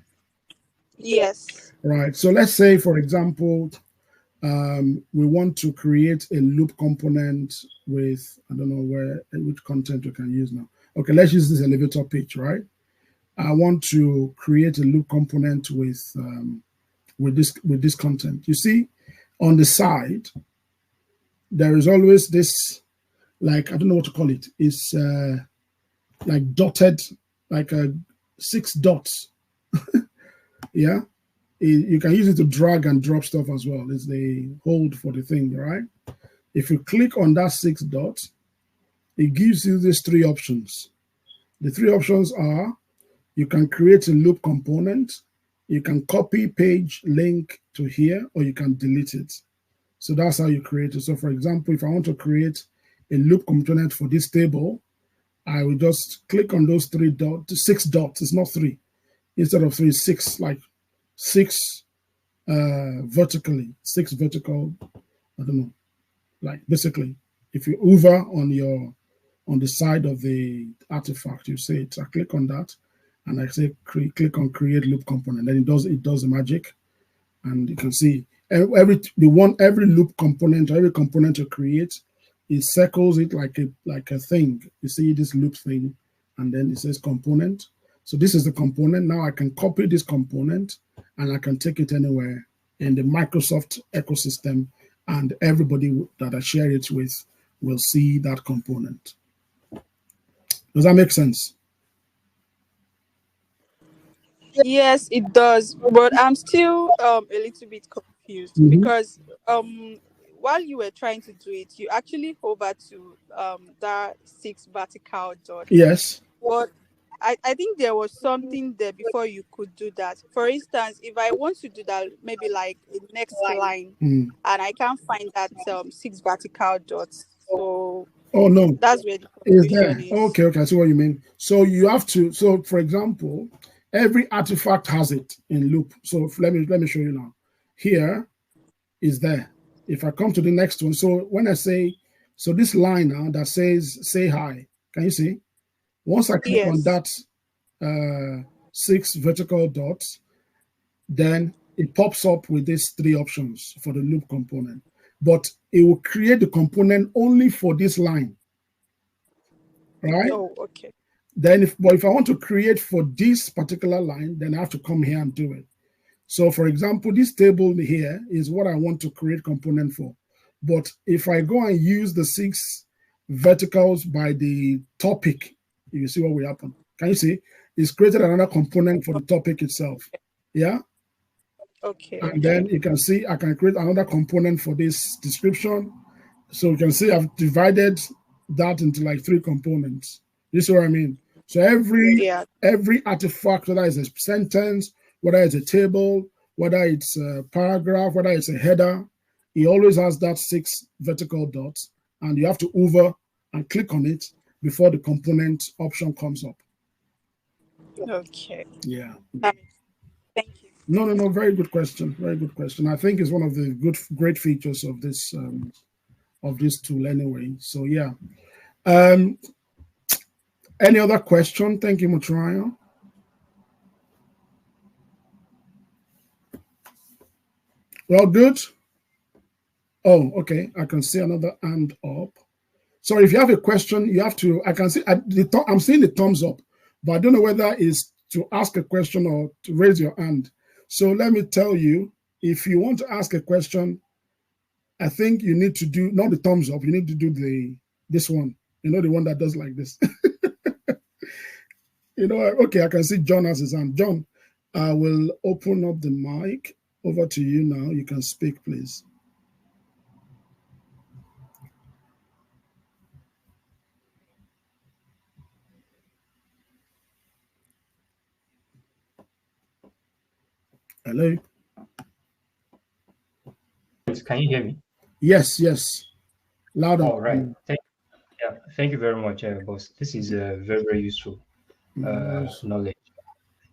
[SPEAKER 3] Yes.
[SPEAKER 1] Right. So let's say, for example, we want to create a loop component with, I don't know which content we can use now. Okay, let's use this elevator pitch, right? I want to create a loop component with this content. You see, on the side, there is always this, like, I don't know what to call it. It's like dotted, like 6 dots. Yeah. You can use it to drag and drop stuff as well. It's the hold for the thing, right? If you click on that 6 dots, it gives you these 3 options. The 3 options are, you can create a loop component, you can copy page link to here, or you can delete it. So that's how you create it. So for example, if I want to create a loop component for this table, I will just click on those 3 dots, 6 dots. It's not 3. Instead of 3, 6, like 6 vertically, 6 vertical, I don't know, like basically, if you hover on the side of the artifact, you say it. I click on that, and I say click on create loop component. Then it does the magic, and you can see every loop component, or every component you create, it circles it like a thing. You see this loop thing, and then it says component. So this is the component. Now I can copy this component, and I can take it anywhere in the Microsoft ecosystem, and everybody that I share it with will see that component. Does that make sense?
[SPEAKER 3] Yes, it does, but I'm still a little bit confused
[SPEAKER 1] Mhm.
[SPEAKER 3] because while you were trying to do it, you actually hover to that 6 vertical dots.
[SPEAKER 1] Yes.
[SPEAKER 3] But I think there was something there before you could do that. For instance, if I want to do that, maybe like a next line,
[SPEAKER 1] Mm.
[SPEAKER 3] and I can't find that 6 vertical dots, so
[SPEAKER 1] Oh no,
[SPEAKER 3] that's where the
[SPEAKER 1] is
[SPEAKER 3] confusion
[SPEAKER 1] there?
[SPEAKER 3] is.
[SPEAKER 1] Okay, okay, I see what you mean. So you have to. So for example, every artifact has it in loop. So let me show you now. Here is there. If I come to the next one, so when I say, so this line now that says say hi, can you see? Once I click on
[SPEAKER 3] Yes.
[SPEAKER 1] that 6 vertical dots, then it pops up with these 3 options for the loop component. But it will create the component only for this line, right?
[SPEAKER 3] Oh, okay.
[SPEAKER 1] Then if I want to create for this particular line, then I have to come here and do it. So for example, this table here is what I want to create component for. But if I go and use the 6 verticals by the topic, you see what will happen. Can you see? It's created another component for the topic itself. Yeah.
[SPEAKER 3] Okay,
[SPEAKER 1] And
[SPEAKER 3] okay.
[SPEAKER 1] then you can see I can create another component for this description. So you can see I've divided that into like 3 components. This is what I mean. So
[SPEAKER 3] Yeah.
[SPEAKER 1] every artifact, whether it's a sentence, whether it's a table, whether it's a paragraph, whether it's a header, it always has that 6 vertical dots, and you have to hover and click on it before the component option comes up.
[SPEAKER 3] Okay.
[SPEAKER 1] Yeah.
[SPEAKER 3] Thank you.
[SPEAKER 1] No, no, no. Very good question. Very good question. I think it's one of the great features of this tool anyway. So yeah. Um, any other question? Thank you, Matrayo. Well, good. Oh, okay. I can see another hand up. Sorry, if you have a question, you have to. I can see. I'm seeing the thumbs up, but I don't know whether it's to ask a question or to raise your hand. So let me tell you, if you want to ask a question, I think you need to do not the thumbs up. You need to do this one. You know, the one that does like this. Okay, I can see John has his hand. John, I will open up the mic over to you now. You can speak, please. Hello?
[SPEAKER 4] Can you hear me?
[SPEAKER 1] Yes, yes. Loud and
[SPEAKER 4] All right. Thank you very much, boss. This is very, very useful knowledge.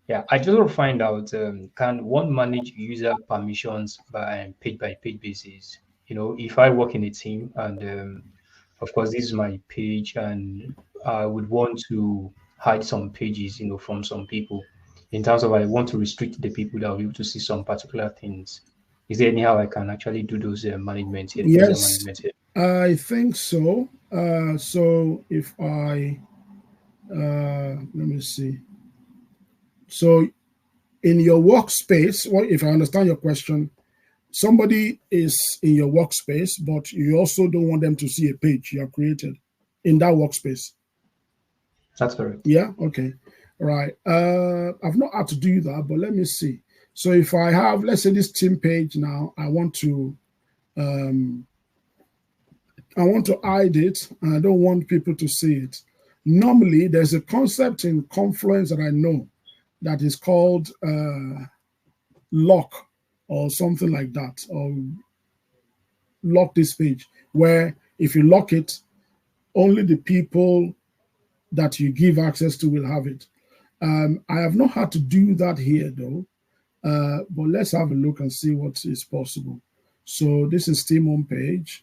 [SPEAKER 4] Yeah, I just want to find out, can one manage user permissions by page basis? If I work in a team and of course this is my page and I would want to hide some pages, from some people in terms of I want to restrict the people that will be able to see some particular things. Is there anyhow I can actually do those management here, user
[SPEAKER 1] Yes,
[SPEAKER 4] management here?
[SPEAKER 1] I think so. So if let me see. So in your workspace, well, if I understand your question, somebody is in your workspace, but you also don't want them to see a page you have created in that workspace.
[SPEAKER 4] That's correct.
[SPEAKER 1] Yeah. Okay. Right. I've not had to do that, but let me see. So if I have, let's say, this team page now, I want to hide it, and I don't want people to see it. Normally, there's a concept in Confluence that I know that is called lock or something like that, or lock this page, where if you lock it, only the people that you give access to will have it. I have not had to do that here though, but let's have a look and see what is possible. So this is Steam homepage.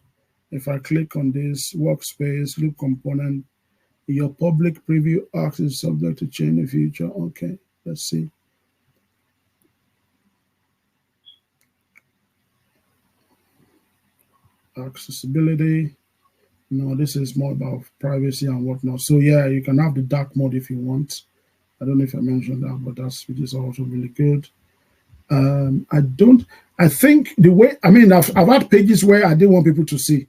[SPEAKER 1] If I click on this workspace loop component, your public preview access is subject to change in the future. Okay, let's see. Accessibility. No, this is more about privacy and whatnot. So yeah, you can have the dark mode if you want. I don't know if I mentioned that, but which is also really good. I think the way, I've had pages where I didn't want people to see,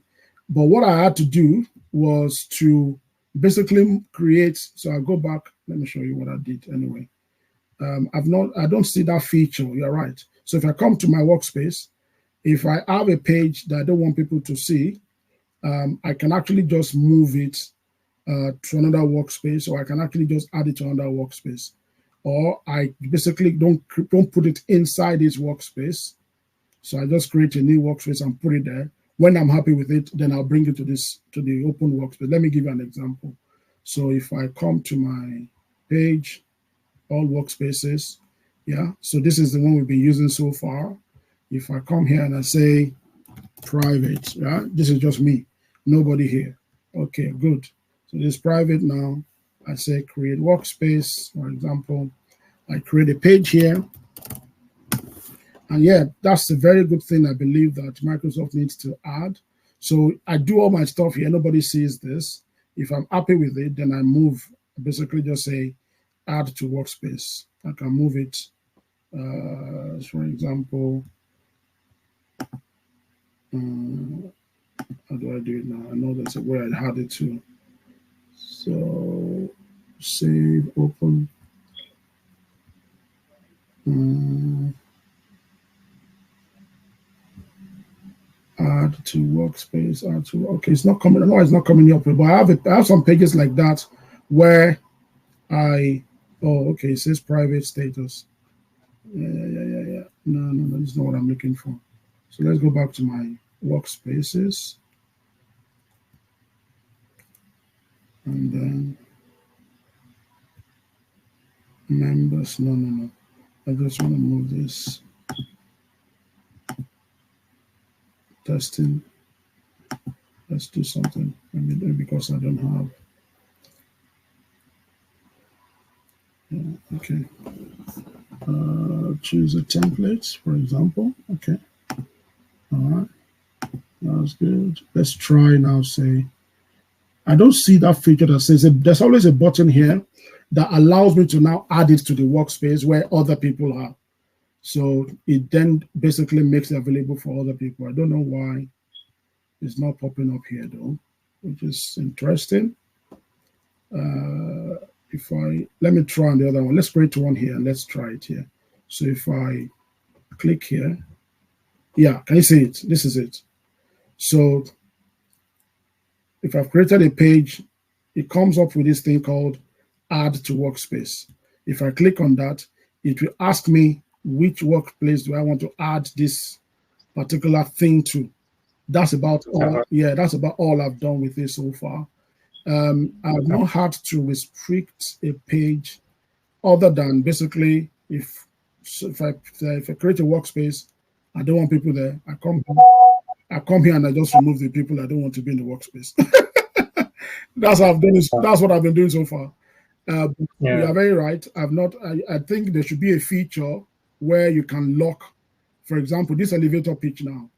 [SPEAKER 1] but what I had to do was to basically create. So I'll go back. Let me show you what I did anyway. I don't see that feature. You're right. So if I come to my workspace, if I have a page that I don't want people to see, I can actually just move it to another workspace, or I can actually just add it to another workspace, or I basically don't put it inside this workspace. So I just create a new workspace and put it there. When I'm happy with it, then I'll bring it to the open workspace. Let me give you an example. So if I come to my page, all workspaces, yeah. So this is the one we've been using so far. If I come here and I say private, yeah, this is just me, nobody here. Okay, good. So this is private now. I say create workspace, for example. I create a page here. And yeah, that's a very good thing I believe that Microsoft needs to add. So I do all my stuff here. Nobody sees this. If I'm happy with it, then I move, basically just say add to workspace. I can move it, for example, how do I do it now? I know there's a way I had it too. So save, open. Add to workspace, add to, okay, it's not coming, no, it's not coming up, but I have some pages like that where oh, okay, it says private status. Yeah. No, that's not what I'm looking for. So let's go back to my workspaces. And then members, no. I just want to move this. Testing. Let's do something. Maybe because I don't have. Yeah, okay. Choose a template, for example. Okay. All right. That's good. Let's try now. Say, I don't see that feature that says there's always a button here that allows me to now add it to the workspace where other people are. So it then basically makes it available for other people. I don't know why it's not popping up here though, which is interesting. Let me try on the other one. Let's create one here and let's try it here. So if I click here, yeah, can you see it? This is it. So if I've created a page, it comes up with this thing called add to workspace. If I click on that, it will ask me which workplace do I want to add this particular thing to. That's about all. Yeah, that's about all I've done with it so far. I've not had to restrict a page other than basically if I create a workspace, I don't want people there. I come here and I just remove the people I don't want to be in the workspace. That's how I've done it. That's what I've been doing so far. You are very right. I think there should be a feature where you can lock, for example, this elevator pitch now.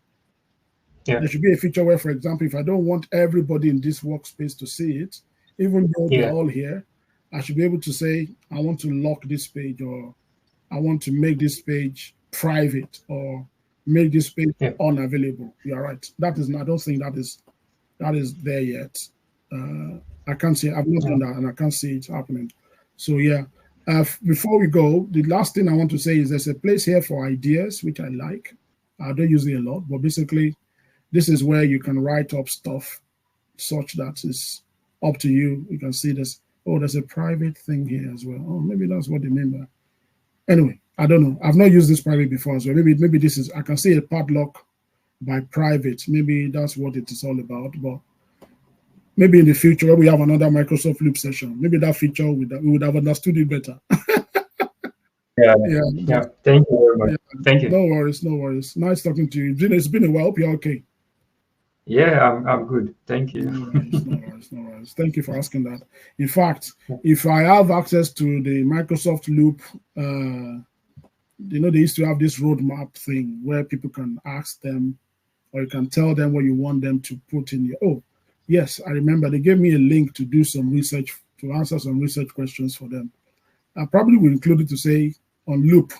[SPEAKER 1] Yeah. There should be a feature where, for example, if I don't want everybody in this workspace to see it, even though they're all here, I should be able to say, I want to lock this page, or I want to make this page private, or make this page unavailable. You're right. That is not, I don't think that is there yet. I can't see, I've not done that, and I can't see it happening. So yeah, before we go, the last thing I want to say is there's a place here for ideas, which I like. I don't use it a lot, but basically, this is where you can write up stuff such that is up to you. You can see this. Oh, there's a private thing here as well. Oh, maybe that's what they mean by. Anyway, I don't know. I've not used this private before as well. Maybe this is, I can see a padlock by private. Maybe that's what it is all about. But maybe in the future, we have another Microsoft Loop session. Maybe that feature, we would have understood it better.
[SPEAKER 4] Yeah. Thank you very much. Yeah. Thank you.
[SPEAKER 1] No worries. Nice talking to you. It's been a while. Hope you're okay.
[SPEAKER 4] Yeah, I'm good. Thank you.
[SPEAKER 1] No worries. Thank you for asking that. In fact, if I have access to the Microsoft Loop, they used to have this roadmap thing where people can ask them, or you can tell them what you want them to put in your. Oh, yes, I remember they gave me a link to do some research, to answer some research questions for them. I probably will include it to say on Loop,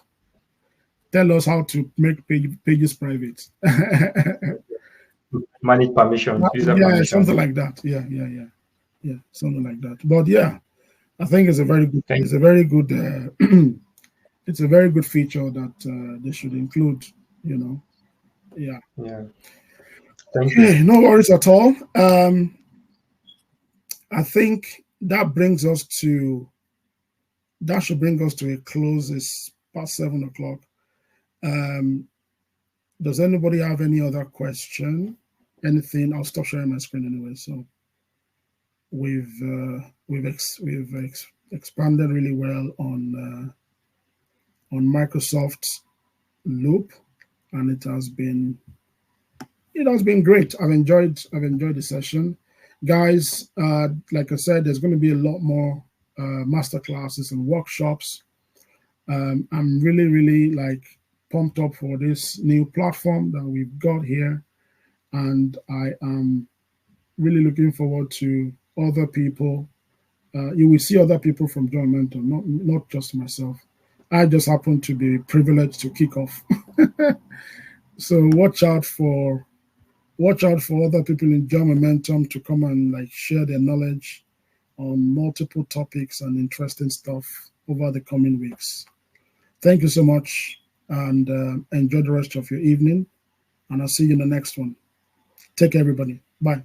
[SPEAKER 1] tell us how to make pages private.
[SPEAKER 4] Manage permissions, user permissions.
[SPEAKER 1] Something like that. Yeah, something like that. But yeah, I think it's a very good. It's a very good it's a very good feature that they should include. You know, yeah.
[SPEAKER 4] Yeah. Thank you.
[SPEAKER 1] Okay, no worries at all. I think that should bring us to a close. It's past 7 o'clock. Does anybody have any other question? Anything? I'll stop sharing my screen anyway. So we've expanded really well on Microsoft Loop, and it has been great. I've enjoyed the session, guys. Like I said, there's going to be a lot more master classes and workshops. I'm really like pumped up for this new platform that we've got here, and I am really looking forward to other people. You will see other people from John Mentor, not just myself. I just happen to be privileged to kick off. So watch out for other people in John Momentum to come and like share their knowledge on multiple topics and interesting stuff over the coming weeks. Thank you so much, and enjoy the rest of your evening, and I'll see you in the next one. Take care, everybody. Bye.